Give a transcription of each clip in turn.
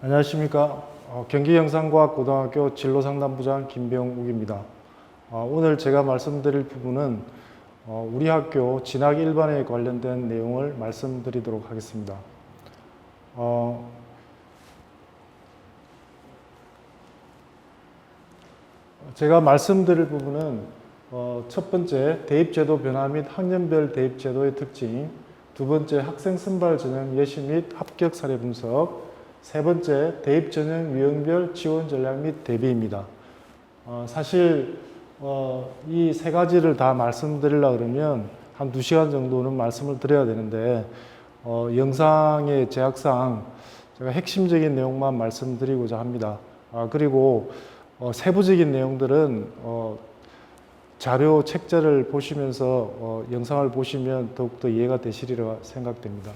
안녕하십니까. 경기영상과학고등학교 진로상담부장 김병욱입니다. 오늘 제가 말씀드릴 부분은 우리 학교 진학 일반에 관련된 내용을 말씀드리도록 하겠습니다. 제가 말씀드릴 부분은 첫 번째, 대입제도 변화 및 학년별 대입제도의 특징, 두 번째, 학생 선발 전형 예시 및 합격 사례 분석, 세 번째, 대입 전형 유형별 지원 전략 및 대비입니다. 사실 이 세 가지를 다 말씀드리려고 그러면 한 2시간 정도는 말씀을 드려야 되는데 영상의 제약상 제가 핵심적인 내용만 말씀드리고자 합니다. 그리고 세부적인 내용들은 자료 책자를 보시면서 영상을 보시면 더욱더 이해가 되시리라 생각됩니다.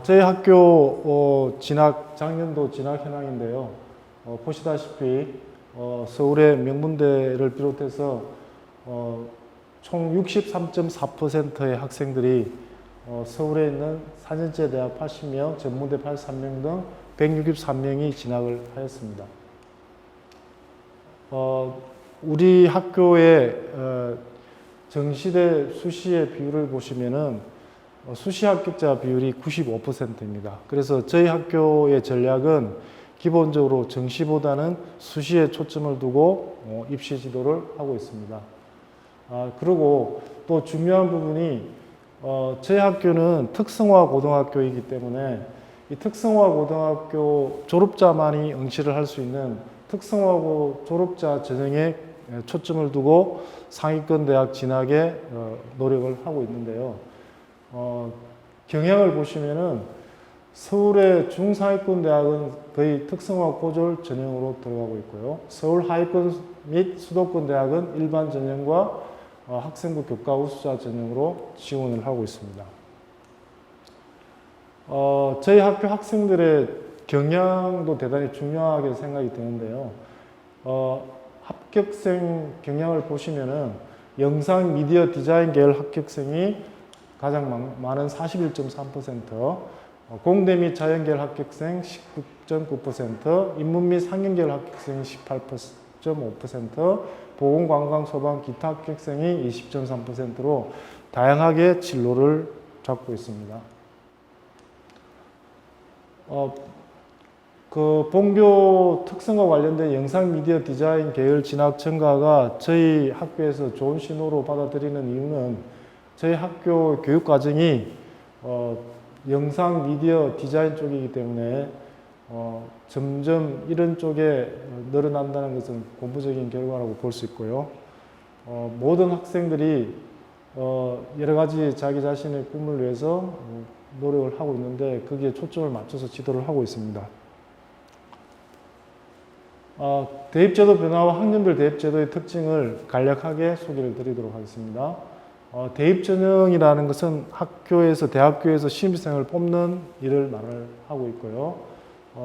저희 학교 작년도 진학 현황인데요. 보시다시피 서울의 명문대를 비롯해서 총 63.4%의 학생들이 서울에 있는 4년제 대학 80명, 전문대 83명 등 163명이 진학을 하였습니다. 우리 학교의 정시대 수시의 비율을 보시면은 수시 합격자 비율이 95%입니다. 그래서 저희 학교의 전략은 기본적으로 정시보다는 수시에 초점을 두고 입시 지도를 하고 있습니다. 그리고 또 중요한 부분이 저희 학교는 특성화 고등학교이기 때문에 이 특성화 고등학교 졸업자만이 응시를 할 수 있는 특성화 졸업자 전형에 초점을 두고 상위권 대학 진학에 노력을 하고 있는데요. 경향을 보시면은 서울의 중상위권 대학은 거의 특성화 고졸 전형으로 들어가고 있고요. 서울 하위권 및 수도권 대학은 일반 전형과 학생부 교과 우수자 전형으로 지원을 하고 있습니다. 저희 학교 학생들의 경향도 대단히 중요하게 생각이 되는데요. 합격생 경향을 보시면은 영상 미디어 디자인 계열 합격생이 가장 많은 41.3%, 공대 및 자연계열 합격생 19.9%, 인문 및 상경계열 합격생이 18.5%, 보건관광 소방 기타 합격생이 20.3%로 다양하게 진로를 잡고 있습니다. 본교 특성과 관련된 영상 미디어 디자인 계열 진학 증가가 저희 학교에서 좋은 신호로 받아들이는 이유는 저희 학교 교육과정이 영상 미디어 디자인 쪽이기 때문에 점점 이런 쪽에 늘어난다는 것은 고무적인 결과라고 볼 수 있고요. 모든 학생들이 여러 가지 자기 자신의 꿈을 위해서 노력을 하고 있는데 거기에 초점을 맞춰서 지도를 하고 있습니다. 대입제도 변화와 학년별 대입제도의 특징을 간략하게 소개를 드리도록 하겠습니다. 대입 전형이라는 것은 학교에서 대학교에서 신입생을 뽑는 일을 말을 하고 있고요.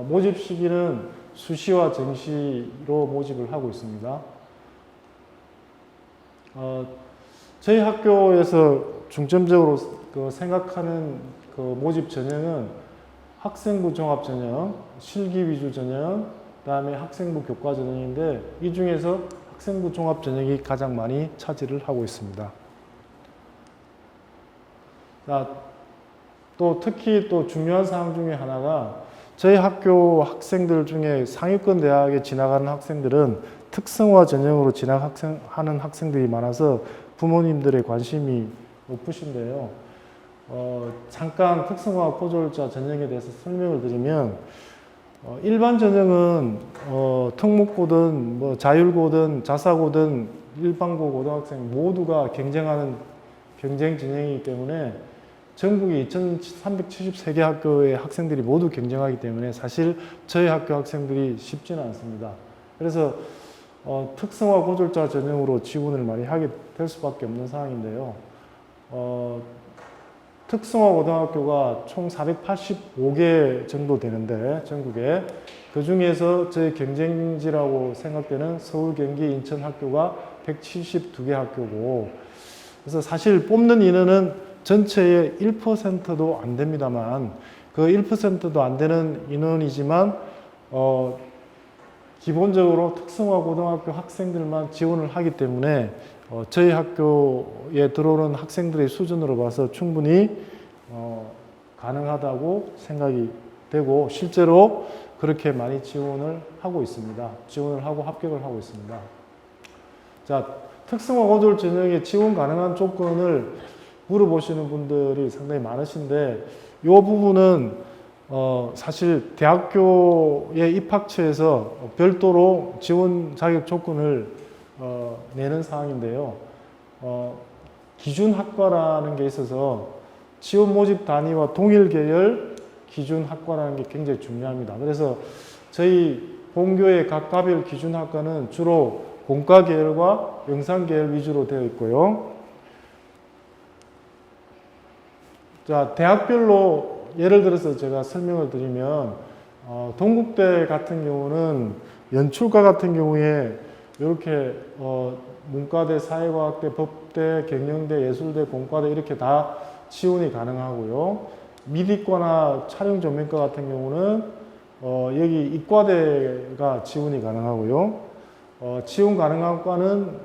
모집 시기는 수시와 정시로 모집을 하고 있습니다. 저희 학교에서 중점적으로 생각하는 모집 전형은 학생부 종합 전형, 실기 위주 전형, 그다음에 학생부 교과 전형인데 이 중에서 학생부 종합 전형이 가장 많이 차지를 하고 있습니다. 또 특히 또 중요한 사항 중에 하나가 저희 학교 학생들 중에 상위권 대학에 진학하는 학생들은 특성화 전형으로 진학하는 학생들이 많아서 부모님들의 관심이 높으신데요. 잠깐 특성화 고졸자 전형에 대해서 설명을 드리면 일반 전형은 특목고든 자율고든 자사고든 일반고 고등학생 모두가 경쟁하는 경쟁 전형이기 때문에 전국에 2,373개 학교의 학생들이 모두 경쟁하기 때문에 사실 저희 학교 학생들이 쉽지는 않습니다. 그래서 특성화 고졸자 전형으로 지원을 많이 하게 될 수밖에 없는 상황인데요. 특성화 고등학교가 총 485개 정도 되는데 전국에 그 중에서 저희 경쟁지라고 생각되는 서울, 경기, 인천 학교가 172개 학교고 그래서 사실 뽑는 인원은 전체의 1%도 안 됩니다만 그 1%도 안 되는 인원이지만 기본적으로 특성화 고등학교 학생들만 지원을 하기 때문에 저희 학교에 들어오는 학생들의 수준으로 봐서 충분히 가능하다고 생각이 되고 실제로 그렇게 많이 지원을 하고 있습니다. 지원을 하고 합격을 하고 있습니다. 자, 특성화 고졸 전형에 지원 가능한 조건을 물어보시는 분들이 상당히 많으신데 이 부분은 사실 대학교의 입학처에서 별도로 지원 자격 조건을 내는 사항인데요. 기준 학과라는 게 있어서 지원 모집 단위와 동일 계열 기준 학과라는 게 굉장히 중요합니다. 그래서 저희 본교의 각 과별 기준 학과는 주로 공과 계열과 영상 계열 위주로 되어 있고요. 자, 대학별로 예를 들어서 제가 설명을 드리면 동국대 같은 경우는 연출과 같은 경우에 이렇게 문과대, 사회과학대, 법대, 경영대, 예술대, 공과대 이렇게 다 지원이 가능하고요. 미디과나 촬영조명과 같은 경우는 여기 이과대가 지원이 가능하고요. 지원 가능한 과는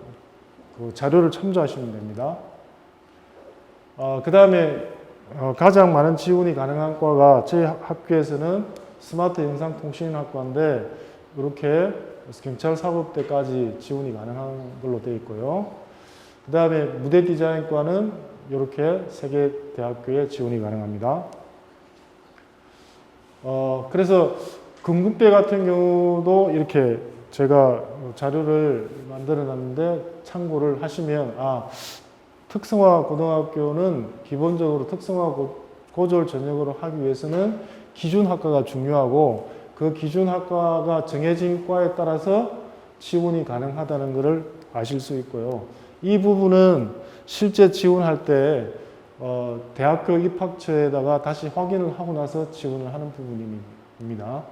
그 자료를 참조하시면 됩니다. 그 다음에 가장 많은 지원이 가능한 과가 저희 학교에서는 스마트 영상통신학과인데 이렇게 경찰사법대까지 지원이 가능한 걸로 되어 있고요. 그 다음에 무대 디자인과는 이렇게 세 개 대학교에 지원이 가능합니다. 그래서 건국대 같은 경우도 이렇게 제가 자료를 만들어 놨는데 참고를 하시면 특성화 고등학교는 기본적으로 특성화 고졸 전형으로 하기 위해서는 기준 학과가 중요하고 그 기준 학과가 정해진 과에 따라서 지원이 가능하다는 것을 아실 수 있고요. 이 부분은 실제 지원할 때 대학교 입학처에다가 다시 확인을 하고 나서 지원을 하는 부분입니다.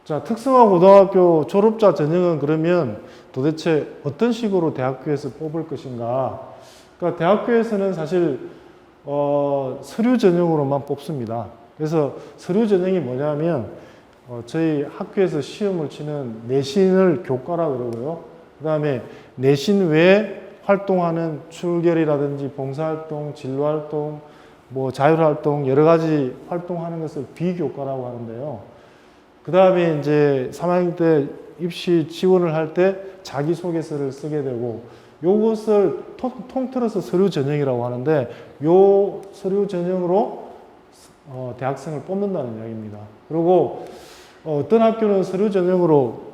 자, 특성화 고등학교 졸업자 전형은 그러면 도대체 어떤 식으로 대학교에서 뽑을 것인가? 그러니까 대학교에서는 사실 서류 전형으로만 뽑습니다. 그래서 서류 전형이 뭐냐면 저희 학교에서 시험을 치는 내신을 교과라 그러고요. 그 다음에 내신 외에 활동하는 출결이라든지 봉사활동, 진로활동, 뭐 자율활동 여러 가지 활동하는 것을 비교과라고 하는데요. 그 다음에 이제 3학년 때 입시 지원을 할 때 자기소개서를 쓰게 되고 요것을 통틀어서 서류 전형이라고 하는데 요 서류 전형으로 대학생을 뽑는다는 이야기입니다. 그리고 어떤 학교는 서류 전형으로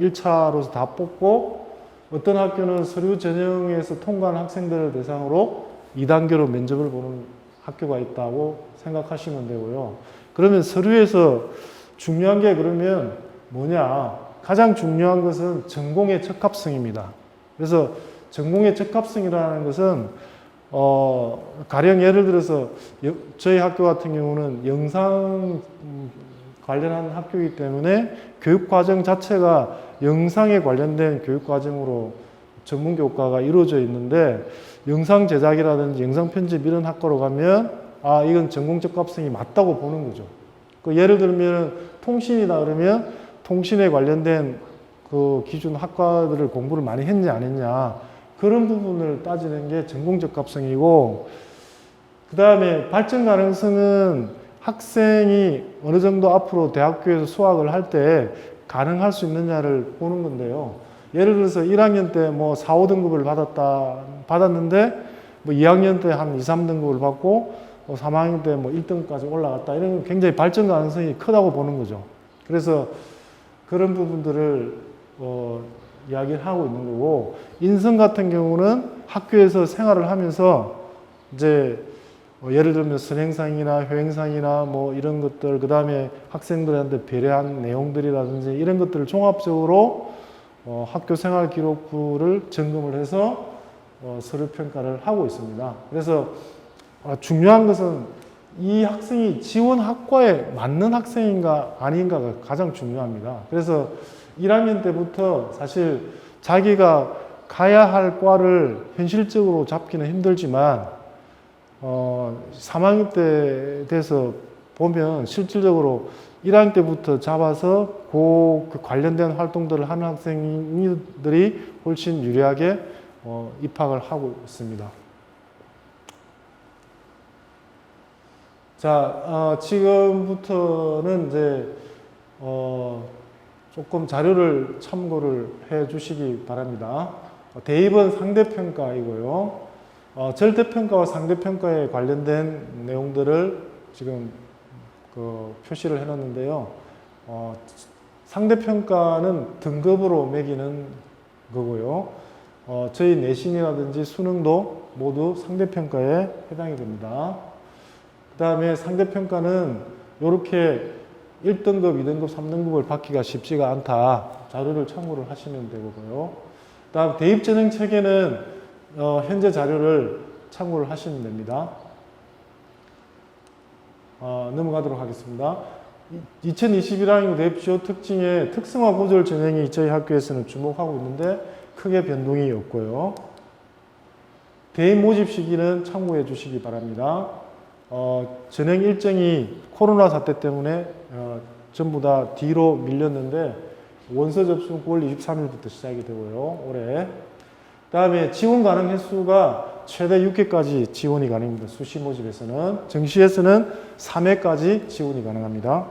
1차로서 다 뽑고 어떤 학교는 서류 전형에서 통과한 학생들을 대상으로 2단계로 면접을 보는 학교가 있다고 생각하시면 되고요. 그러면 서류에서 중요한 게 그러면 뭐냐? 가장 중요한 것은 전공의 적합성입니다. 그래서 전공의 적합성이라는 것은 가령 예를 들어서 저희 학교 같은 경우는 영상 관련한 학교이기 때문에 교육과정 자체가 영상에 관련된 교육과정으로 전문교과가 이루어져 있는데 영상 제작이라든지 영상 편집 이런 학과로 가면 이건 전공 적합성이 맞다고 보는 거죠. 예를 들면 통신이다 그러면 통신에 관련된 그 기준 학과들을 공부를 많이 했냐 안 했냐 그런 부분을 따지는 게 전공 적합성이고 그 다음에 발전 가능성은 학생이 어느 정도 앞으로 대학교에서 수학을 할 때 가능할 수 있느냐를 보는 건데요. 예를 들어서 1학년 때 뭐 4, 5등급을 받았는데 뭐 2학년 때 한 2, 3등급을 받고 3학년 때 뭐 1등까지 올라갔다. 이런 건 굉장히 발전 가능성이 크다고 보는 거죠. 그래서 그런 부분들을 이야기를 하고 있는 거고, 인성 같은 경우는 학교에서 생활을 하면서 이제 예를 들면 선행상이나 효행상이나 뭐 이런 것들, 그 다음에 학생들한테 배려한 내용들이라든지 이런 것들을 종합적으로 학교 생활 기록부를 점검을 해서 서류 평가를 하고 있습니다. 그래서 중요한 것은 이 학생이 지원 학과에 맞는 학생인가 아닌가가 가장 중요합니다. 그래서 1학년 때부터 사실 자기가 가야 할 과를 현실적으로 잡기는 힘들지만 3학년 때 돼서 보면 실질적으로 1학년 때부터 잡아서 그 관련된 활동들을 하는 학생들이 훨씬 유리하게 입학을 하고 있습니다. 자, 지금부터는 이제 조금 자료를 참고를 해 주시기 바랍니다. 대입은 상대평가이고요. 절대평가와 상대평가에 관련된 내용들을 지금 표시를 해놨는데요. 상대평가는 등급으로 매기는 거고요. 저희 내신이라든지 수능도 모두 상대평가에 해당이 됩니다. 그 다음에 상대평가는 이렇게 1등급, 2등급, 3등급을 받기가 쉽지가 않다. 자료를 참고를 하시면 되고요. 그 다음 대입전형 체계는 현재 자료를 참고를 하시면 됩니다. 넘어가도록 하겠습니다. 2021학년 대입 주요 특징의 특성화 고졸 전형이 저희 학교에서는 주목하고 있는데 크게 변동이 없고요. 대입 모집 시기는 참고해 주시기 바랍니다. 전형 일정이 코로나 사태 때문에 전부 다 뒤로 밀렸는데 원서 접수는 9월 23일부터 시작이 되고요. 올해. 그 다음에 지원 가능 횟수가 최대 6회까지 지원이 가능합니다. 수시 모집에서는. 정시에서는 3회까지 지원이 가능합니다.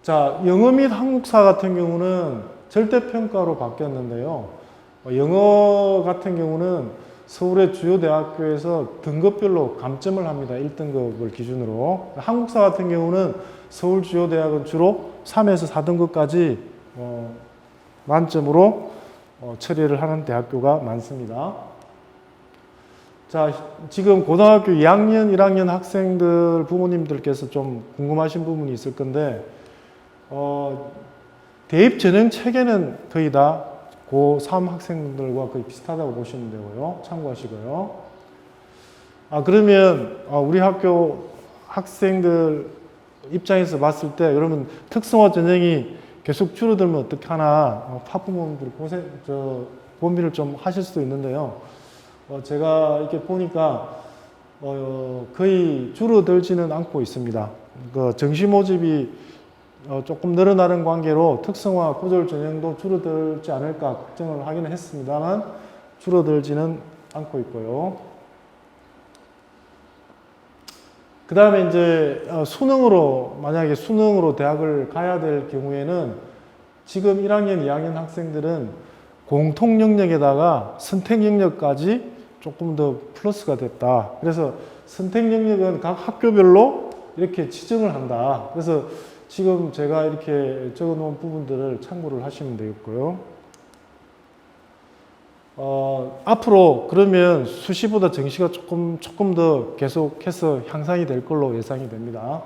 자, 영어 및 한국사 같은 경우는 절대평가로 바뀌었는데요. 영어 같은 경우는 서울의 주요 대학교에서 등급별로 감점을 합니다. 1등급을 기준으로. 한국사 같은 경우는 서울 주요 대학은 주로 3에서 4등급까지 만점으로 처리를 하는 대학교가 많습니다. 자, 지금 고등학교 2학년, 1학년 학생들 부모님들께서 좀 궁금하신 부분이 있을 건데 대입 전형 체계는 거의 다 고3 학생들과 거의 비슷하다고 보시면 되고요. 참고하시고요. 그러면 우리 학교 학생들 입장에서 봤을 때 여러분 특성화 전형이 계속 줄어들면 어떡하나 학부모님들 고민을 좀 하실 수도 있는데요. 제가 이렇게 보니까 거의 줄어들지는 않고 있습니다. 정시 모집이 조금 늘어나는 관계로 특성화 고졸 전형도 줄어들지 않을까 걱정을 하기는 했습니다만 줄어들지는 않고 있고요. 그 다음에 이제 만약에 수능으로 대학을 가야 될 경우에는 지금 1학년, 2학년 학생들은 공통 영역에다가 선택 영역까지 조금 더 플러스가 됐다. 그래서 선택 영역은 각 학교별로 이렇게 지정을 한다. 그래서 지금 제가 이렇게 적어 놓은 부분들을 참고를 하시면 되겠고요. 앞으로 그러면 수시보다 정시가 조금 더 계속해서 향상이 될 걸로 예상이 됩니다.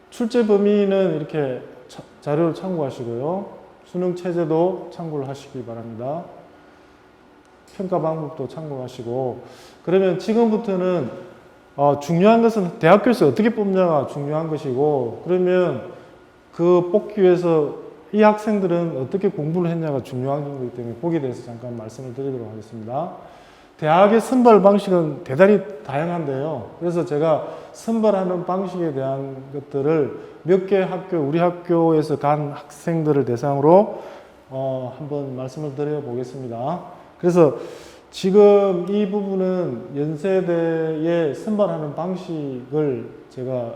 출제 범위는 이렇게 자료를 참고하시고요. 수능 체제도 참고를 하시기 바랍니다. 평가 방법도 참고하시고, 그러면 지금부터는 중요한 것은 대학교에서 어떻게 뽑냐가 중요한 것이고, 그러면 그 뽑기 위해서 이 학생들은 어떻게 공부를 했냐가 중요한 거기 때문에 거기에 대해서 잠깐 말씀을 드리도록 하겠습니다. 대학의 선발 방식은 대단히 다양한데요. 그래서 제가 선발하는 방식에 대한 것들을 몇 개 우리 학교에서 간 학생들을 대상으로 한번 말씀을 드려보겠습니다. 그래서 지금 이 부분은 연세대에 선발하는 방식을 제가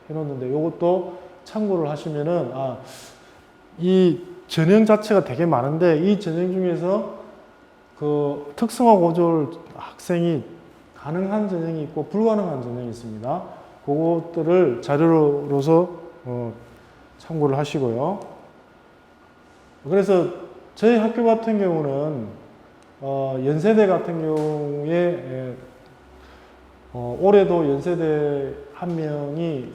해놓는데 이것도 참고를 하시면은 이 전형 자체가 되게 많은데 이 전형 중에서 그 특성화 고졸 학생이 가능한 전형이 있고 불가능한 전형이 있습니다. 그것들을 자료로서 참고를 하시고요. 그래서 저희 학교 같은 경우는 연세대 같은 경우에 올해도 연세대 한 명이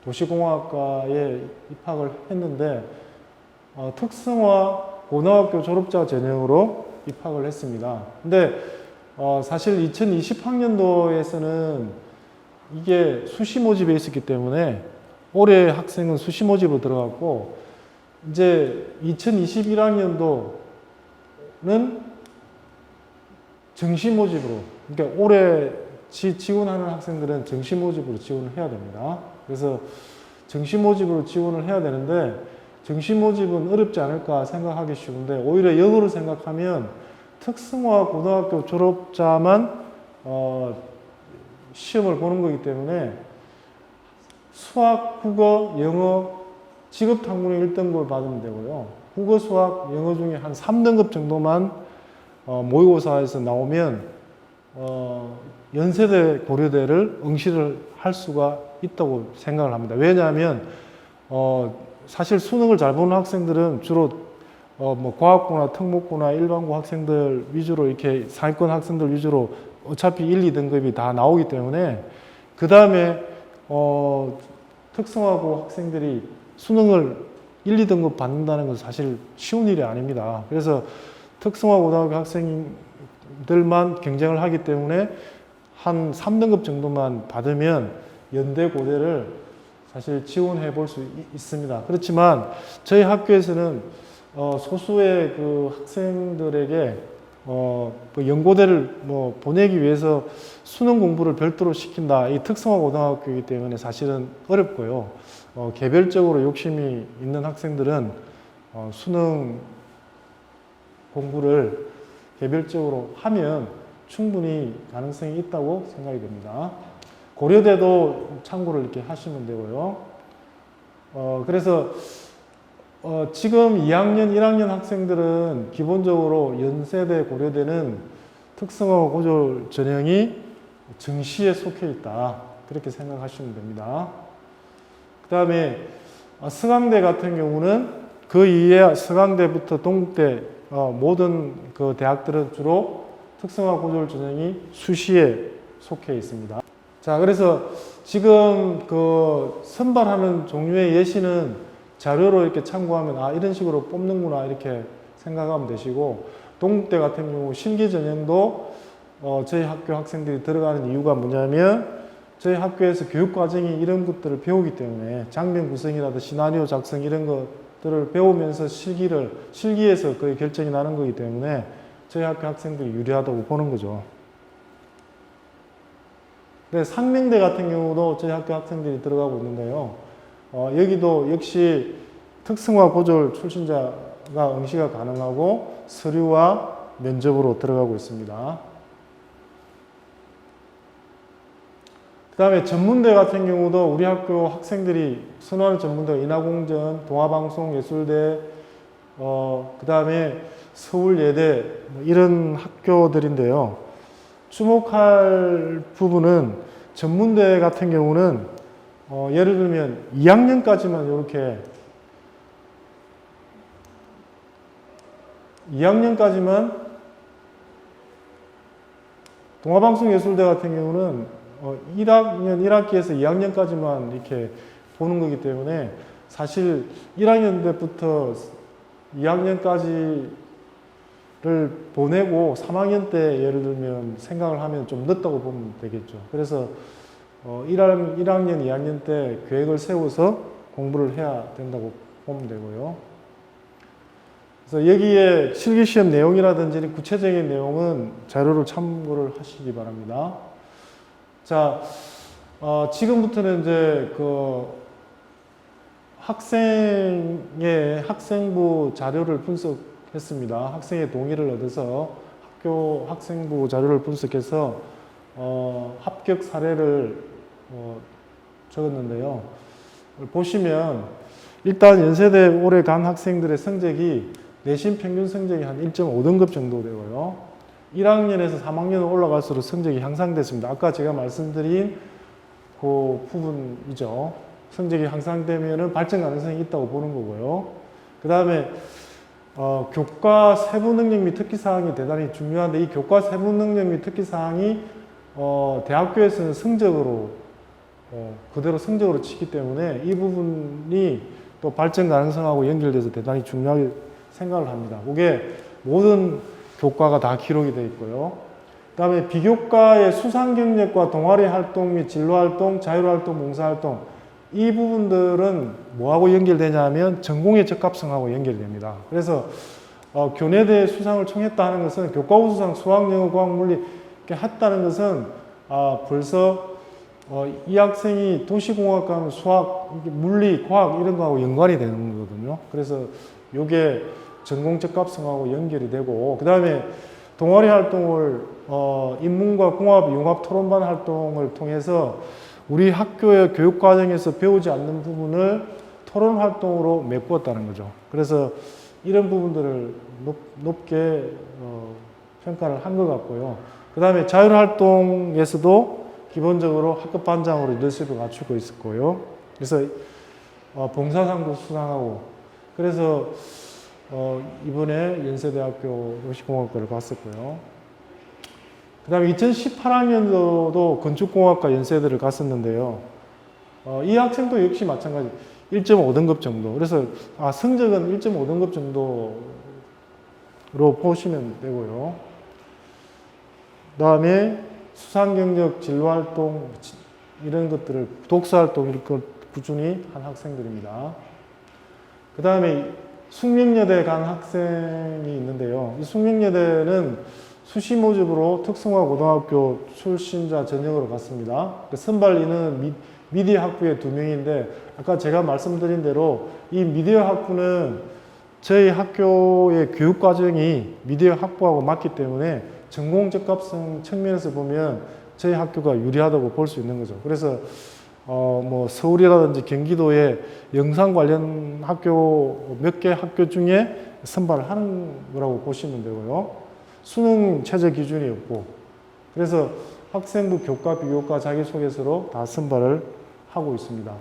도시공학과에 입학을 했는데 특성화 고등학교 졸업자 전형으로 입학을 했습니다. 근데 사실 2020학년도에서는 이게 수시 모집에 있었기 때문에 올해 학생은 수시 모집으로 들어갔고 이제 2021학년도는 정시 모집으로, 그러니까 올해 지원하는 학생들은 정시 모집으로 지원을 해야 됩니다. 그래서 정시 모집으로 지원을 해야 되는데 정시 모집은 어렵지 않을까 생각하기 쉬운데 오히려 역으로 생각하면 특성화 고등학교 졸업자만 시험을 보는 거기 때문에 수학, 국어, 영어, 직업탐구는 1등급을 받으면 되고요. 국어, 수학, 영어 중에 한 3등급 정도만 모의고사에서 나오면 연세대, 고려대를 응시를 할 수가 있다고 생각을 합니다. 왜냐하면 사실 수능을 잘 보는 학생들은 주로 뭐 과학고나 특목고나 일반고 학생들 위주로 이렇게 상위권 학생들 위주로 어차피 1, 2등급이 다 나오기 때문에 그 다음에 특성화고 학생들이 수능을 1, 2등급 받는다는 것은 사실 쉬운 일이 아닙니다. 그래서 특성화 고등학교 학생들만 경쟁을 하기 때문에 한 3등급 정도만 받으면 연대 고대를 사실 지원해 볼 수 있습니다. 그렇지만 저희 학교에서는 소수의 그 학생들에게 그 연고대를 뭐 보내기 위해서 수능 공부를 별도로 시킨다. 이 특성화 고등학교이기 때문에 사실은 어렵고요. 개별적으로 욕심이 있는 학생들은 수능 공부를 개별적으로 하면 충분히 가능성이 있다고 생각이 됩니다. 고려대도 참고를 이렇게 하시면 되고요. 그래서 지금 2학년, 1학년 학생들은 기본적으로 연세대, 고려대는 특성화 고졸 전형이 정시에 속해 있다. 그렇게 생각하시면 됩니다. 그 다음에 서강대 같은 경우는 그 이외에 서강대부터 동국대 모든 그 대학들은 주로 특성화 고졸 전형이 수시에 속해 있습니다. 자, 그래서 지금 그 선발하는 종류의 예시는 자료로 이렇게 참고하면 이런 식으로 뽑는구나 이렇게 생각하면 되시고, 동국대 같은 경우 실기 전형도 저희 학교 학생들이 들어가는 이유가 뭐냐면 저희 학교에서 교육 과정이 이런 것들을 배우기 때문에 장면 구성이라든지 시나리오 작성 이런 것들을 배우면서 실기에서 거의 결정이 나는 거기 때문에 저희 학교 학생들이 유리하다고 보는 거죠. 네, 상명대 같은 경우도 저희 학교 학생들이 들어가고 있는데요. 여기도 역시 특성화 고졸 출신자가 응시가 가능하고 서류와 면접으로 들어가고 있습니다. 그 다음에 전문대 같은 경우도 우리 학교 학생들이 선호하는 전문대가 인하공전, 동아방송, 예술대, 그 다음에 서울예대 이런 학교들인데요. 주목할 부분은 전문대 같은 경우는 예를 들면 2학년까지만 이렇게 2학년까지만 동아방송예술대 같은 경우는 1학년 1학기에서 2학년까지만 이렇게 보는 거기 때문에 사실 1학년 때부터 2학년까지를 보내고 3학년 때 예를 들면 생각을 하면 좀 늦다고 보면 되겠죠. 그래서 1학년, 2학년 때 계획을 세워서 공부를 해야 된다고 보면 되고요. 그래서 여기에 실기시험 내용이라든지 구체적인 내용은 자료를 참고를 하시기 바랍니다. 자, 지금부터는 이제 그 학생의 학생부 자료를 분석했습니다. 학생의 동의를 얻어서 학교 학생부 자료를 분석해서 합격 사례를 적었는데요. 보시면 일단 연세대 올해 간 학생들의 성적이 내신 평균 성적이 한 1.5등급 정도 되고요. 1학년에서 3학년 올라갈수록 성적이 향상됐습니다. 아까 제가 말씀드린 그 부분이죠. 성적이 향상되면 발전 가능성이 있다고 보는 거고요. 그 다음에 교과 세부 능력 및 특기사항이 대단히 중요한데 이 교과 세부 능력 및 특기사항이 대학교에서는 성적으로 그대로 성적으로 치기 때문에 이 부분이 또 발전 가능성하고 연결돼서 대단히 중요하게 생각을 합니다. 그게 모든 교과가 다 기록이 되어 있고요. 그 다음에 비교과의 수상 경력과 동아리 활동 및 진로 활동, 자율 활동, 봉사 활동 이 부분들은 뭐하고 연결되냐면 전공의 적합성하고 연결이 됩니다. 그래서 교내대 수상을 청했다 하는 것은 교과고 수상 수학, 영어, 과학, 물리 이렇게 했다는 것은 벌써 이 학생이 도시공학 가면 수학, 물리, 과학 이런 거하고 연관이 되는 거거든요. 그래서 이게 전공 적합성하고 연결이 되고, 그 다음에 동아리 활동을 인문과 공학, 융합 토론반 활동을 통해서 우리 학교의 교육 과정에서 배우지 않는 부분을 토론 활동으로 메꾸었다는 거죠. 그래서 이런 부분들을 높게 평가를 한 것 같고요. 그 다음에 자율 활동에서도 기본적으로 학급 반장으로 리더십을 갖추고 있었고요. 그래서 봉사상도 수상하고, 그래서 이번에 연세대학교 도시공학과를 갔었고요. 그 다음에 2018학년도도 건축공학과 연세대를 갔었는데요. 이 학생도 역시 마찬가지 1.5등급 정도. 그래서 성적은 1.5등급 정도로 보시면 되고요. 그 다음에 수상경력, 진로활동 이런 것들을 독서활동 이런 걸 꾸준히 한 학생들입니다. 그 다음에 숙명여대 간 학생이 있는데요. 이 숙명여대는 수시 모집으로 특성화 고등학교 출신자 전형으로 갔습니다. 선발 인원은 미디어 학부의 2명인데 아까 제가 말씀드린 대로 이 미디어 학부는 저희 학교의 교육 과정이 미디어 학부하고 맞기 때문에 전공 적합성 측면에서 보면 저희 학교가 유리하다고 볼 수 있는 거죠. 그래서 뭐 서울이라든지 경기도에 영상 관련 학교 몇 개 학교 중에 선발을 하는 거라고 보시면 되고요. 수능 최저 기준이 없고, 그래서 학생부 교과, 비교과, 자기소개서로 다 선발을 하고 있습니다.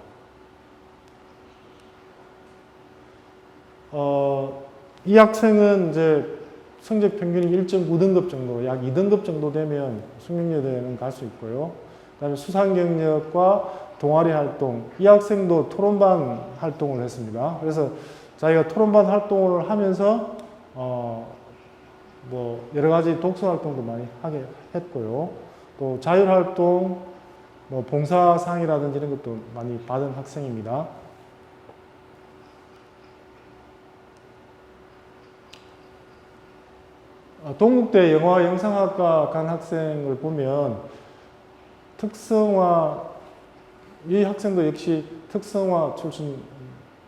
이 학생은 이제 성적 평균이 1.9등급 정도, 약 2등급 정도 되면 숙명여대는 갈 수 있고요. 그 다음에 수상 경력과 동아리 활동, 이 학생도 토론반 활동을 했습니다. 그래서 자기가 토론반 활동을 하면서 뭐 여러 가지 독서 활동도 많이 하게 했고요. 또 자율 활동, 뭐 봉사상이라든지 이런 것도 많이 받은 학생입니다. 동국대 영화 영상학과 간 학생을 보면 이 학생도 역시 특성화 출신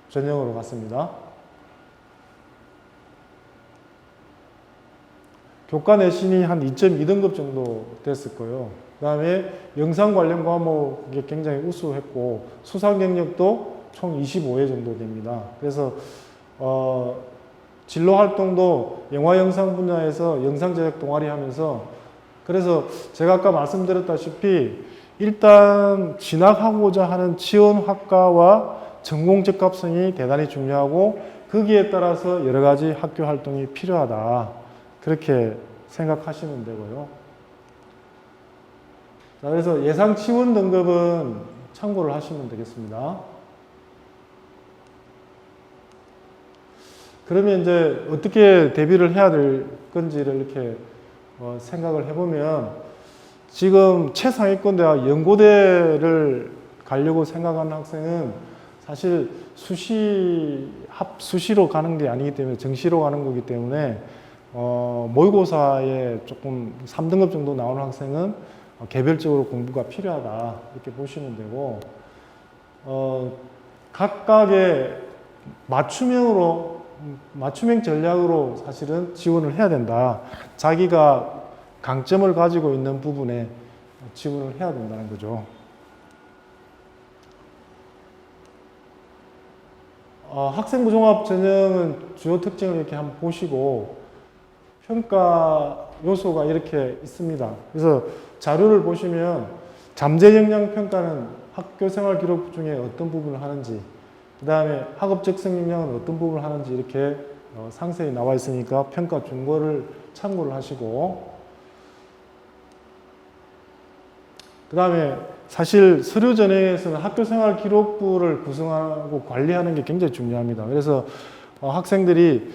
전형으로 갔습니다. 교과 내신이 한 2.2등급 정도 됐을 거예요. 그 다음에 영상 관련 과목이 굉장히 우수했고 수상 경력도 총 25회 정도 됩니다. 그래서 진로 활동도 영화 영상 분야에서 영상 제작 동아리 하면서, 그래서 제가 아까 말씀드렸다시피 일단 진학하고자 하는 지원학과와 전공 적합성이 대단히 중요하고 거기에 따라서 여러 가지 학교 활동이 필요하다. 그렇게 생각하시면 되고요. 자, 그래서 예상 지원 등급은 참고를 하시면 되겠습니다. 그러면 이제 어떻게 대비를 해야 될 건지를 이렇게 생각을 해보면, 지금 최상위권 대학 연고대를 가려고 생각하는 학생은 사실 수시로 가는 게 아니기 때문에 정시로 가는 거기 때문에 모의고사에 조금 3등급 정도 나오는 학생은 개별적으로 공부가 필요하다 이렇게 보시면 되고, 각각의 맞춤형 전략으로 사실은 지원을 해야 된다. 자기가 강점을 가지고 있는 부분에 지원을 해야 된다는 거죠. 학생부 종합 전형은 주요 특징을 이렇게 한번 보시고, 평가 요소가 이렇게 있습니다. 그래서 자료를 보시면 잠재 역량 평가는 학교 생활 기록 중에 어떤 부분을 하는지, 그 다음에 학업 적성 역량은 어떤 부분을 하는지 이렇게 상세히 나와 있으니까 평가 준거를 참고를 하시고, 그 다음에 사실 서류 전형에서는 학교 생활 기록부를 구성하고 관리하는 게 굉장히 중요합니다. 그래서 학생들이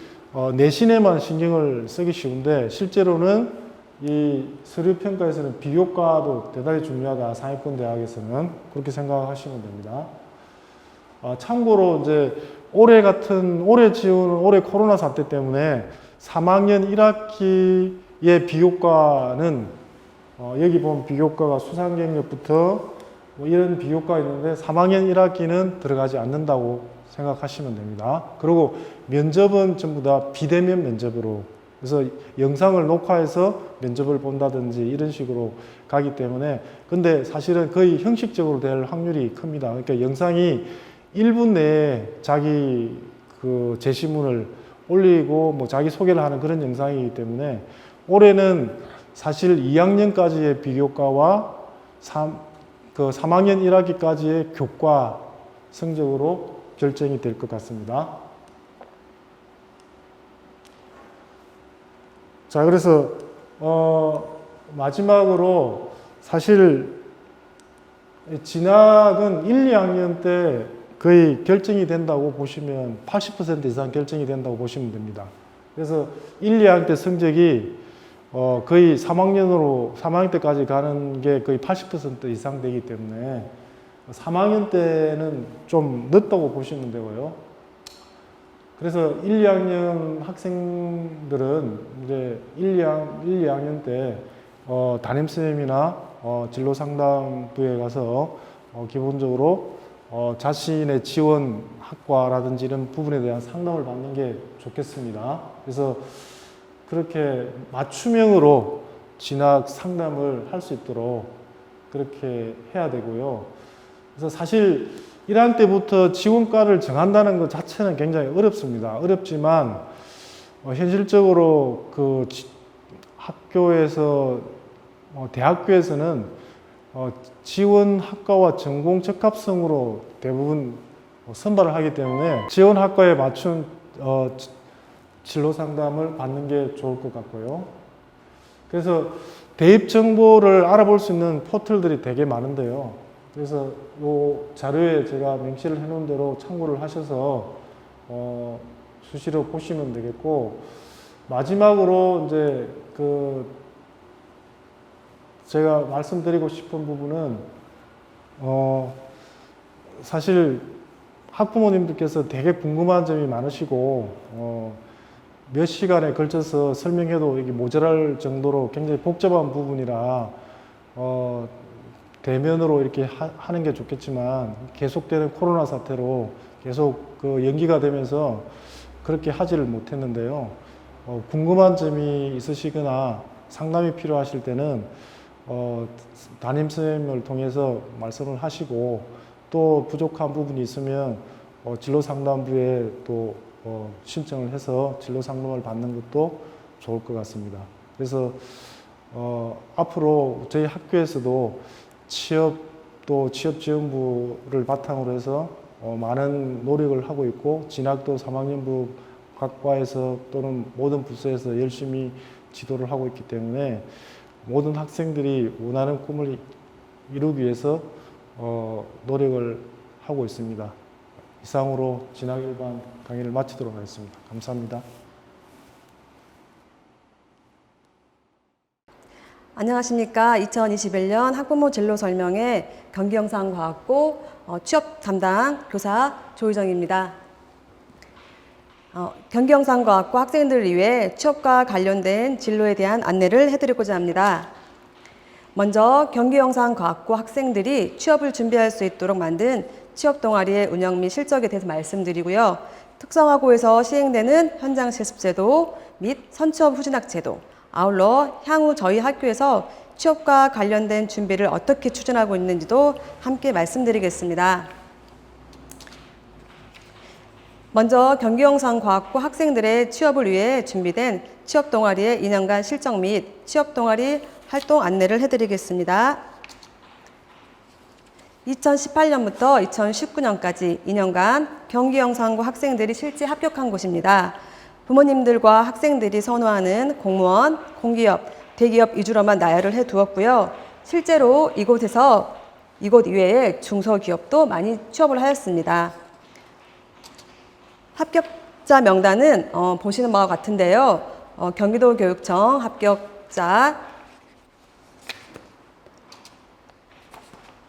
내신에만 신경을 쓰기 쉬운데 실제로는 이 서류 평가에서는 비교과도 대단히 중요하다. 상위권 대학에서는 그렇게 생각하시면 됩니다. 참고로 이제 올해 지원은 올해 코로나 사태 때문에 3학년 1학기의 비교과는 여기 보면 비교과가 수상경력부터 뭐 이런 비교과가 있는데 3학년 1학기는 들어가지 않는다고 생각하시면 됩니다. 그리고 면접은 전부 다 비대면 면접으로, 그래서 영상을 녹화해서 면접을 본다든지 이런 식으로 가기 때문에, 근데 사실은 거의 형식적으로 될 확률이 큽니다. 그러니까 영상이 1분 내에 자기 그 제시문을 올리고 뭐 자기 소개를 하는 그런 영상이기 때문에, 올해는 사실 2학년까지의 비교과와 3학년 1학기까지의 교과 성적으로 결정이 될 것 같습니다. 자, 그래서 마지막으로 사실 진학은 1, 2학년 때 거의 결정이 된다고 보시면 80% 이상 결정이 된다고 보시면 됩니다. 그래서 1, 2학년 때 성적이 거의 3학년 때까지 가는 게 거의 80% 이상 되기 때문에 3학년 때는 좀 늦다고 보시면 되고요. 그래서 1, 2학년 학생들은 이제 1, 2학년 때 담임선생님이나 진로상담부에 가서 기본적으로 자신의 지원 학과라든지 이런 부분에 대한 상담을 받는 게 좋겠습니다. 그래서 그렇게 맞춤형으로 진학 상담을 할 수 있도록 그렇게 해야 되고요. 그래서 사실 1학년 때부터 지원과를 정한다는 것 자체는 굉장히 어렵습니다. 어렵지만 현실적으로 그 학교에서 대학교에서는 지원 학과와 전공 적합성으로 대부분 선발을 하기 때문에 지원 학과에 맞춘 진로 상담을 받는 게 좋을 것 같고요. 그래서 대입 정보를 알아볼 수 있는 포털들이 되게 많은데요. 그래서 이 자료에 제가 명시를 해놓은 대로 참고를 하셔서 수시로 보시면 되겠고, 마지막으로 이제 제가 말씀드리고 싶은 부분은 사실 학부모님들께서 되게 궁금한 점이 많으시고 몇 시간에 걸쳐서 설명해도 이게 모자랄 정도로 굉장히 복잡한 부분이라 대면으로 이렇게 하는 게 좋겠지만 계속되는 코로나 사태로 계속 그 연기가 되면서 그렇게 하지를 못했는데요. 궁금한 점이 있으시거나 상담이 필요하실 때는 담임 선생님을 통해서 말씀을 하시고, 또 부족한 부분이 있으면 진로상담부에 또 신청을 해서 진로상담을 받는 것도 좋을 것 같습니다. 그래서 앞으로 저희 학교에서도 취업지원부를 바탕으로 해서 많은 노력을 하고 있고, 진학도 3학년부 각과에서 또는 모든 부서에서 열심히 지도를 하고 있기 때문에 모든 학생들이 원하는 꿈을 이루기 위해서 노력을 하고 있습니다. 이상으로 진학 일반 강의를 마치도록 하겠습니다. 감사합니다. 안녕하십니까. 2021년 학부모 진로 설명회 경기영상과학고 취업 담당 교사 조희정입니다. 경기영상과학고 학생들을 위해 취업과 관련된 진로에 대한 안내를 해드리고자 합니다. 먼저 경기영상과학고 학생들이 취업을 준비할 수 있도록 만든 취업 동아리의 운영 및 실적에 대해서 말씀드리고요. 특성화고에서 시행되는 현장 실습제도 및 선취업 후진학 제도, 아울러 향후 저희 학교에서 취업과 관련된 준비를 어떻게 추진하고 있는지도 함께 말씀드리겠습니다. 먼저 경기영상과학고 학생들의 취업을 위해 준비된 취업 동아리의 2년간 실적 및 취업 동아리 활동 안내를 해드리겠습니다. 2018년부터 2019년까지 2년간 경기영상고 학생들이 실제 합격한 곳입니다. 부모님들과 학생들이 선호하는 공무원, 공기업, 대기업 위주로만 나열을 해두었고요. 실제로 이곳 이외에 중소기업도 많이 취업을 하였습니다. 합격자 명단은 보시는 바와 같은데요. 경기도교육청 합격자,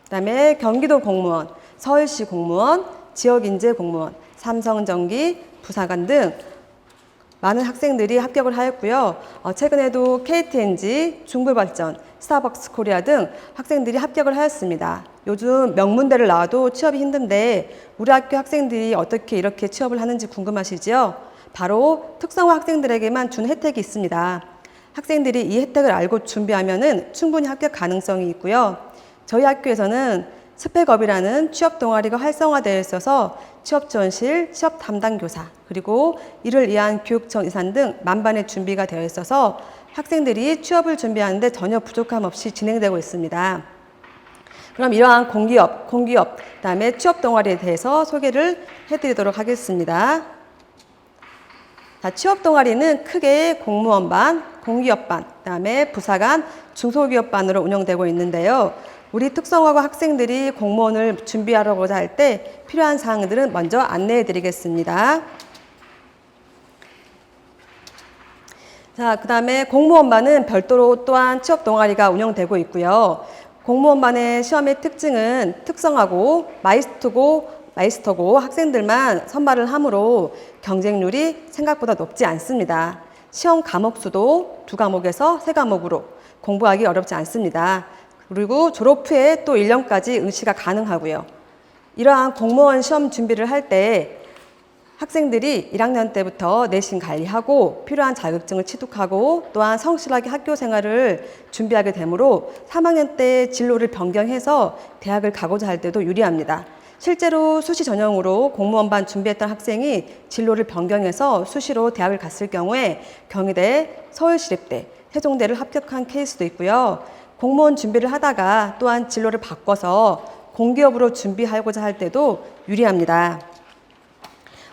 그다음에 경기도 공무원, 서울시 공무원, 지역인재 공무원, 삼성전기, 부사관 등 많은 학생들이 합격을 하였고요. 최근에도 KTNG, 중부발전, 스타벅스 코리아 등 학생들이 합격을 하였습니다. 요즘 명문대를 나와도 취업이 힘든데 우리 학교 학생들이 어떻게 이렇게 취업을 하는지 궁금하시죠? 바로 특성화 학생들에게만 준 혜택이 있습니다. 학생들이 이 혜택을 알고 준비하면은 충분히 합격 가능성이 있고요. 저희 학교에서는 스펙업이라는 취업 동아리가 활성화되어 있어서 취업지원실, 취업 담당 교사, 그리고 이를 위한 교육청 이산 등 만반의 준비가 되어 있어서 학생들이 취업을 준비하는데 전혀 부족함 없이 진행되고 있습니다. 그럼 이러한 공기업, 그다음에 취업 동아리에 대해서 소개를 해드리도록 하겠습니다. 자, 취업 동아리는 크게 공무원반, 공기업반, 그다음에 부사관, 중소기업반으로 운영되고 있는데요. 우리 특성화고 학생들이 공무원을 준비하려고자 할 때 필요한 사항들은 먼저 안내해 드리겠습니다. 자, 그다음에 공무원반은 별도로 또한 취업 동아리가 운영되고 있고요. 공무원반의 시험의 특징은 특성화고 마이스터고 학생들만 선발을 하므로 경쟁률이 생각보다 높지 않습니다. 시험 과목 수도 2과목에서 3과목으로 공부하기 어렵지 않습니다. 그리고 졸업 후에 또 1년까지 응시가 가능하고요. 이러한 공무원 시험 준비를 할 때 학생들이 1학년 때부터 내신 관리하고 필요한 자격증을 취득하고 또한 성실하게 학교 생활을 준비하게 되므로 3학년 때 진로를 변경해서 대학을 가고자 할 때도 유리합니다. 실제로 수시 전형으로 공무원반 준비했던 학생이 진로를 변경해서 수시로 대학을 갔을 경우에 경희대, 서울시립대, 세종대를 합격한 케이스도 있고요. 공무원 준비를 하다가 또한 진로를 바꿔서 공기업으로 준비하고자 할 때도 유리합니다.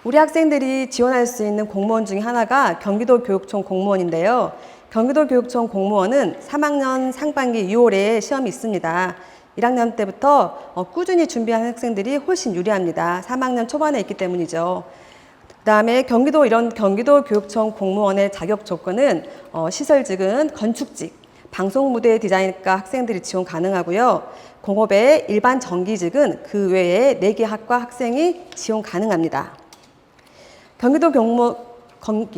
우리 학생들이 지원할 수 있는 공무원 중에 하나가 경기도 교육청 공무원인데요. 경기도 교육청 공무원은 3학년 상반기 6월에 시험이 있습니다. 1학년 때부터 꾸준히 준비하는 학생들이 훨씬 유리합니다. 3학년 초반에 있기 때문이죠. 그다음에 경기도 교육청 공무원의 자격 조건은 시설직은 건축직, 방송무대 디자인과 학생들이 지원 가능하고요. 공업의 일반 전기직은 그 외에 4개 학과 학생이 지원 가능합니다.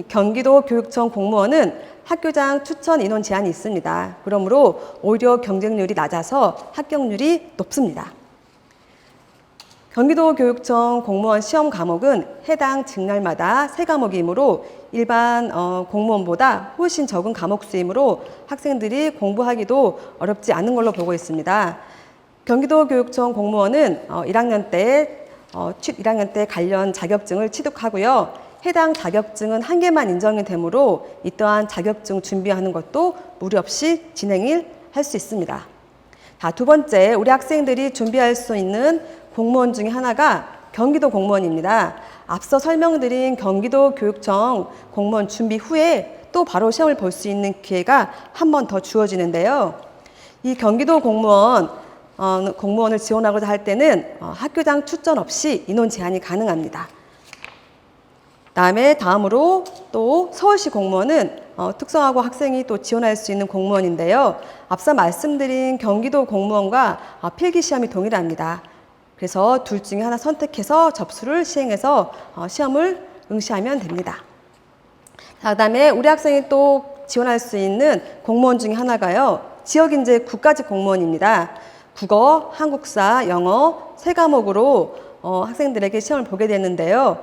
경기도 교육청 공무원은 학교장 추천 인원 제한이 있습니다. 그러므로 오히려 경쟁률이 낮아서 합격률이 높습니다. 경기도 교육청 공무원 시험 과목은 해당 직날마다 3과목이므로 일반 공무원보다 훨씬 적은 과목 수이므로 학생들이 공부하기도 어렵지 않은 걸로 보고 있습니다. 경기도 교육청 공무원은 1학년 때 관련 자격증을 취득하고요. 해당 자격증은 1개만 인정이 되므로 이 또한 자격증 준비하는 것도 무리 없이 진행을 할 수 있습니다. 자, 두 번째, 우리 학생들이 준비할 수 있는 공무원 중에 하나가 경기도 공무원입니다. 앞서 설명드린 경기도 교육청 공무원 준비 후에 또 바로 시험을 볼 수 있는 기회가 한 번 더 주어지는데요. 이 경기도 공무원을 지원하고자 할 때는 학교장 추천 없이 인원 제한이 가능합니다. 다음으로 또 서울시 공무원은 특성화고 학생이 또 지원할 수 있는 공무원인데요. 앞서 말씀드린 경기도 공무원과 필기시험이 동일합니다. 그래서 둘 중에 하나 선택해서 접수를 시행해서 시험을 응시하면 됩니다. 그다음에 우리 학생이 또 지원할 수 있는 공무원 중에 하나가요. 지역인재 국가직 공무원입니다. 국어, 한국사, 영어 3과목으로 학생들에게 시험을 보게 되는데요.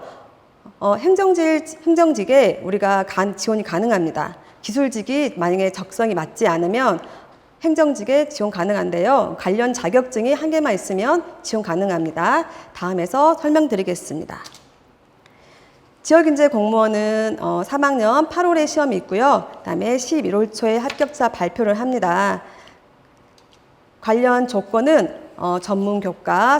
행정직에 우리가 지원이 가능합니다. 기술직이 만약에 적성이 맞지 않으면 행정직에 지원 가능한데요. 관련 자격증이 1개만 있으면 지원 가능합니다. 다음에서 설명드리겠습니다. 지역인재 공무원은 3학년 8월에 시험이 있고요. 그다음에 11월 초에 합격자 발표를 합니다. 관련 조건은 전문교과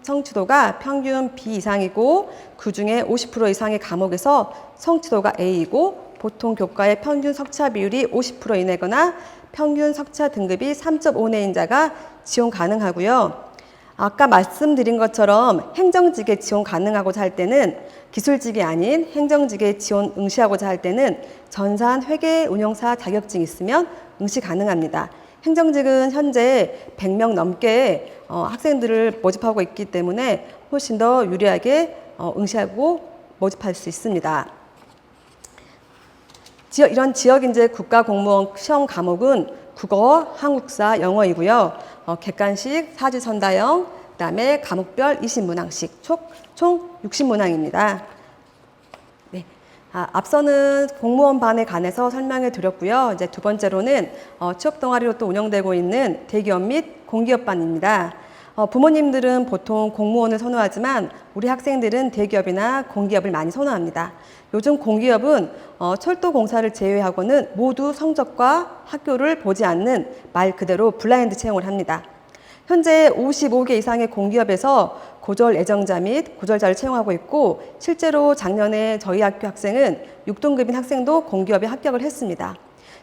성취도가 평균 B 이상이고 그중에 50% 이상의 과목에서 성취도가 A이고 보통 교과의 평균 석차 비율이 50% 이내거나 평균 석차 등급이 3.5내인 자가 지원 가능하고요. 아까 말씀드린 것처럼 행정직에 지원 가능하고자 할 때는 기술직이 아닌 행정직에 지원 응시하고자 할 때는 전산 회계 운영사 자격증이 있으면 응시 가능합니다. 행정직은 현재 100명 넘게 학생들을 모집하고 있기 때문에 훨씬 더 유리하게 응시하고 모집할 수 있습니다. 이런 지역인재 국가공무원 시험 과목은 국어, 한국사, 영어이고요. 객관식, 사지선다형, 그다음에 과목별 20문항씩 총 60문항입니다. 네. 앞서는 공무원반에 관해서 설명해 드렸고요. 이제 두 번째로는 취업 동아리로 또 운영되고 있는 대기업 및 공기업반입니다. 부모님들은 보통 공무원을 선호하지만 우리 학생들은 대기업이나 공기업을 많이 선호합니다. 요즘 공기업은 철도공사를 제외하고는 모두 성적과 학교를 보지 않는 말 그대로 블라인드 채용을 합니다. 현재 55개 이상의 공기업에서 고졸 예정자 및 고졸자를 채용하고 있고 실제로 작년에 저희 학교 학생은 6등급인 학생도 공기업에 합격을 했습니다.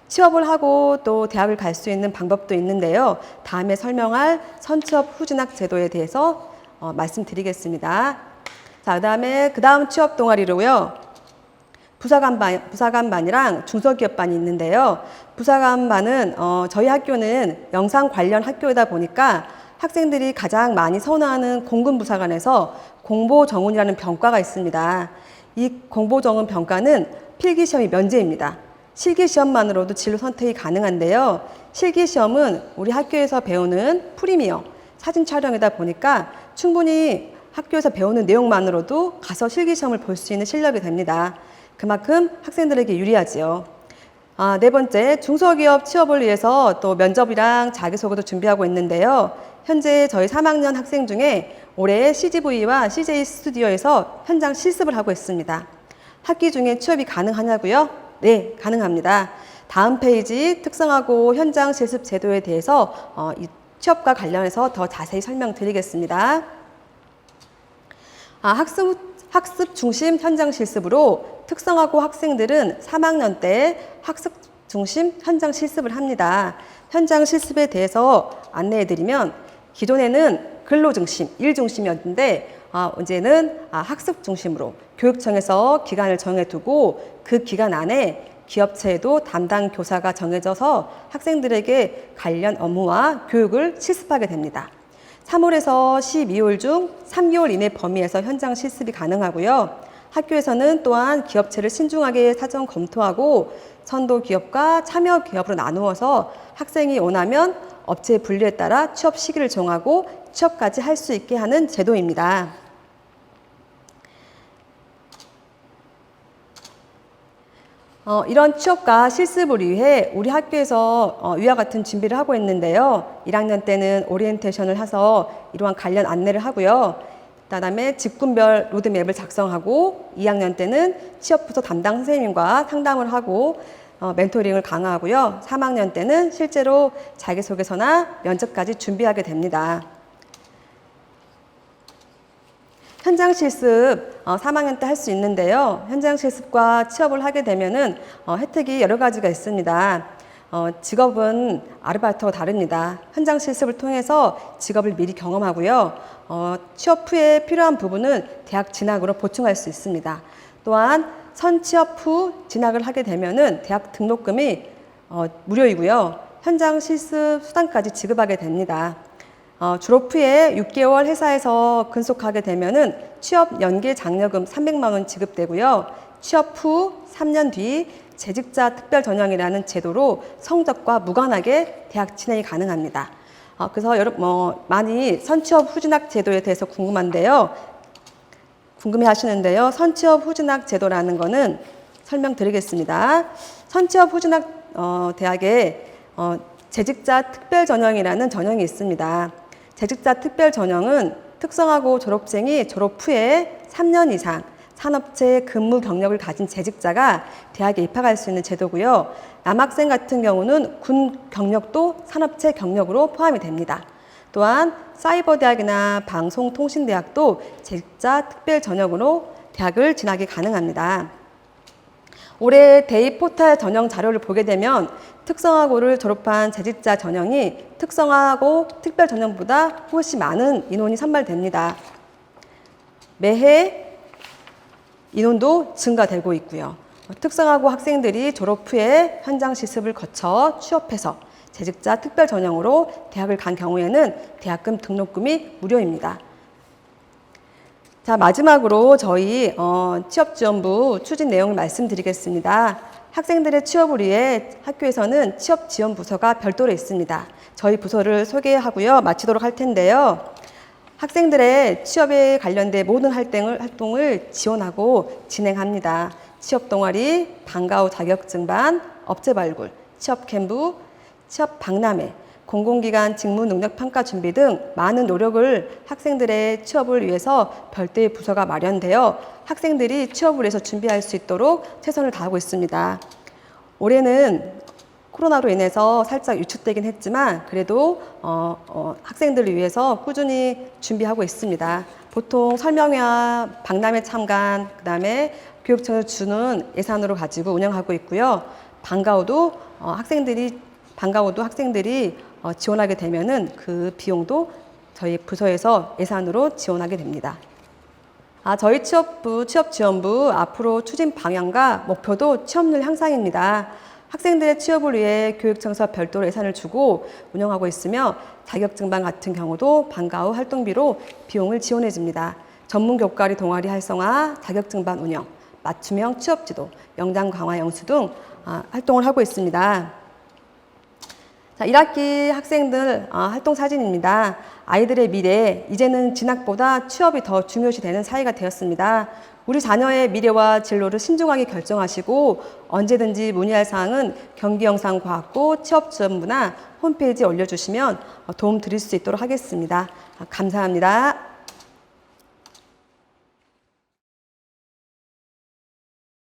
취업을 하고 또 대학을 갈 수 있는 방법도 있는데요. 다음에 설명할 선취업 후진학 제도에 대해서 말씀드리겠습니다. 자, 그 다음 취업 동아리로요. 부사관반이랑 중소기업반이 있는데요. 부사관반은 저희 학교는 영상 관련 학교이다 보니까 학생들이 가장 많이 선호하는 공군부사관에서 공보정훈이라는 병과가 있습니다. 이 공보정훈 병과는 필기시험이 면제입니다. 실기시험만으로도 진로 선택이 가능한데요. 실기시험은 우리 학교에서 배우는 프리미어 사진 촬영이다 보니까 충분히 학교에서 배우는 내용만으로도 가서 실기시험을 볼 수 있는 실력이 됩니다. 그만큼 학생들에게 유리하지요. 네 번째, 중소기업 취업을 위해서 또 면접이랑 자기소개도 준비하고 있는데요. 현재 저희 3학년 학생 중에 올해 CGV와 CJ 스튜디오에서 현장 실습을 하고 있습니다. 학기 중에 취업이 가능하냐고요? 네, 가능합니다. 다음 페이지 특성하고 현장 실습 제도에 대해서 이 취업과 관련해서 더 자세히 설명드리겠습니다. 학습 중심 현장 실습으로 특성화고 학생들은 3학년 때 학습 중심 현장 실습을 합니다. 현장 실습에 대해서 안내해드리면 기존에는 근로 중심, 일 중심이었는데 이제는 학습 중심으로 교육청에서 기간을 정해두고 그 기간 안에 기업체에도 담당 교사가 정해져서 학생들에게 관련 업무와 교육을 실습하게 됩니다. 3월에서 12월 중 3개월 이내 범위에서 현장 실습이 가능하고요. 학교에서는 또한 기업체를 신중하게 사전 검토하고 선도 기업과 참여 기업으로 나누어서 학생이 원하면 업체 분류에 따라 취업 시기를 정하고 취업까지 할 수 있게 하는 제도입니다. 이런 취업과 실습을 위해 우리 학교에서 위와 같은 준비를 하고 있는데요. 1학년 때는 오리엔테이션을 해서 이러한 관련 안내를 하고요. 그다음에 직군별 로드맵을 작성하고 2학년 때는 취업부서 담당 선생님과 상담을 하고 멘토링을 강화하고요. 3학년 때는 실제로 자기소개서나 면접까지 준비하게 됩니다. 현장 실습 3학년 때 할 수 있는데요. 현장 실습과 취업을 하게 되면은 혜택이 여러 가지가 있습니다. 직업은 아르바이트와 다릅니다. 현장 실습을 통해서 직업을 미리 경험하고요. 취업 후에 필요한 부분은 대학 진학으로 보충할 수 있습니다. 또한 선취업 후 진학을 하게 되면은 대학 등록금이 무료이고요. 현장 실습 수당까지 지급하게 됩니다. 졸업 후에 6개월 회사에서 근속하게 되면은 취업 연계 장려금 300만 원 지급되고요. 취업 후 3년 뒤 재직자 특별 전형이라는 제도로 성적과 무관하게 대학 진학이 가능합니다. 그래서 많이 선취업 후진학 제도에 대해서 궁금해 하시는데요. 선취업 후진학 제도라는 거는 설명드리겠습니다. 선취업 후진학 대학에 재직자 특별 전형이라는 전형이 있습니다. 재직자 특별 전형은 특성화고 졸업생이 졸업 후에 3년 이상 산업체 근무 경력을 가진 재직자가 대학에 입학할 수 있는 제도고요. 남학생 같은 경우는 군 경력도 산업체 경력으로 포함이 됩니다. 또한 사이버대학이나 방송통신대학도 재직자 특별 전형으로 대학을 진학이 가능합니다. 올해 대입 포탈 전형 자료를 보게 되면 특성화고를 졸업한 재직자 전형이 특성화고 특별 전형보다 훨씬 많은 인원이 선발됩니다. 매해 인원도 증가되고 있고요. 특성화고 학생들이 졸업 후에 현장 실습을 거쳐 취업해서 재직자 특별 전형으로 대학을 간 경우에는 대학금 등록금이 무료입니다. 자, 마지막으로 저희 취업지원부 추진 내용을 말씀드리겠습니다. 학생들의 취업을 위해 학교에서는 취업지원부서가 별도로 있습니다. 저희 부서를 소개하고요. 마치도록 할 텐데요. 학생들의 취업에 관련된 모든 활동을 지원하고 진행합니다. 취업 동아리, 방과 후 자격증반, 업체 발굴, 취업 캠프, 취업 박람회, 공공기관 직무 능력 평가 준비 등 많은 노력을 학생들의 취업을 위해서 별도의 부서가 마련되어 학생들이 취업을 위해서 준비할 수 있도록 최선을 다하고 있습니다. 올해는 코로나로 인해서 살짝 위축되긴 했지만 그래도 학생들을 위해서 꾸준히 준비하고 있습니다. 보통 설명회와 박람회 참관, 그다음에 교육청에서 주는 예산으로 가지고 운영하고 있고요. 방과 후도 학생들이 지원하게 되면은 그 비용도 저희 부서에서 예산으로 지원하게 됩니다. 저희 취업지원부 앞으로 추진 방향과 목표도 취업률 향상입니다. 학생들의 취업을 위해 교육청에서 별도로 예산을 주고 운영하고 있으며 자격증반 같은 경우도 방과 후 활동비로 비용을 지원해 줍니다. 전문 교과리 동아리 활성화, 자격증반 운영, 맞춤형 취업지도, 역량 강화 영수 등 활동을 하고 있습니다. 자, 1학기 학생들 활동 사진입니다. 아이들의 미래, 이제는 진학보다 취업이 더 중요시 되는 사회가 되었습니다. 우리 자녀의 미래와 진로를 신중하게 결정하시고 언제든지 문의할 사항은 경기영상과학부 취업지원부나 홈페이지에 올려주시면 도움 드릴 수 있도록 하겠습니다. 감사합니다.